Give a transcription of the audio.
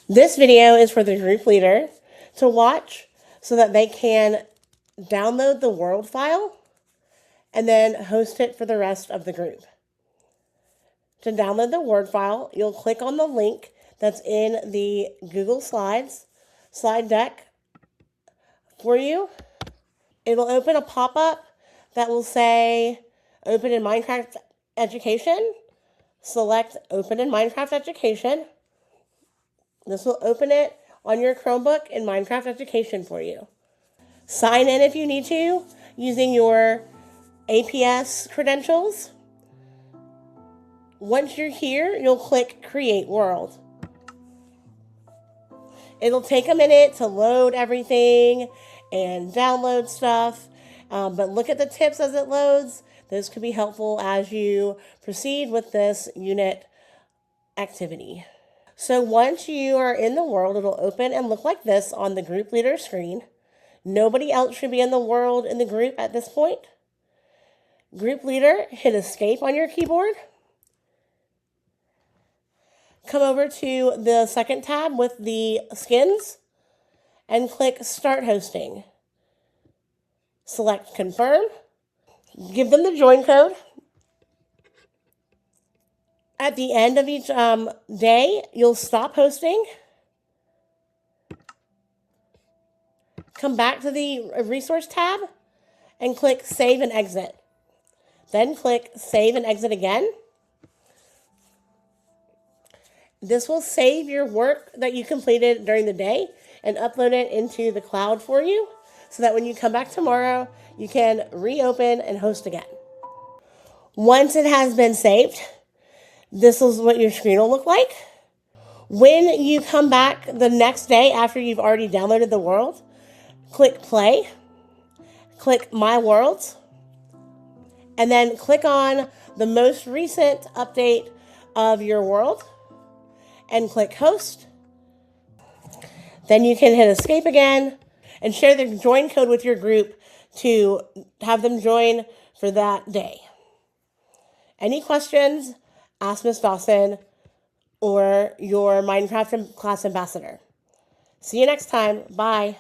This video is for the group leader to watch so that they can download the world file and then host it for the rest of the group. To download the Word file, you'll click on the link that's in the Google Slides slide deck for you. It'll open a pop-up that will say Open in Minecraft Education. Select Open in Minecraft Education. This will open it on your Chromebook in Minecraft Education for you. Sign in if you need to using your APS credentials. Once you're here, you'll click Create World. It'll take a minute to load everything and download stuff, but look at the tips as it loads. Those could be helpful as you proceed with this unit activity. So once you are in the world, it'll open and look like this on the group leader screen. Nobody else should be in the world in the group at this point. Group leader, hit escape on your keyboard. Come over to the second tab with the skins and click Start Hosting. Select Confirm. Give them the join code. At the end of each day, you'll stop hosting. Come back to the Resource tab and click Save and Exit. Then click Save and Exit again. This will save your work that you completed during the day and upload it into the cloud for you so that when you come back tomorrow, you can reopen and host again. Once it has been saved, this is what your screen will look like. When you come back the next day after you've already downloaded the world, click Play, click My Worlds, and then click on the most recent update of your world and click Host. Then you can hit Escape again and share the join code with your group to have them join for that day. Any questions? Ask Ms. Dawson or your Minecraft class ambassador. See you next time. Bye.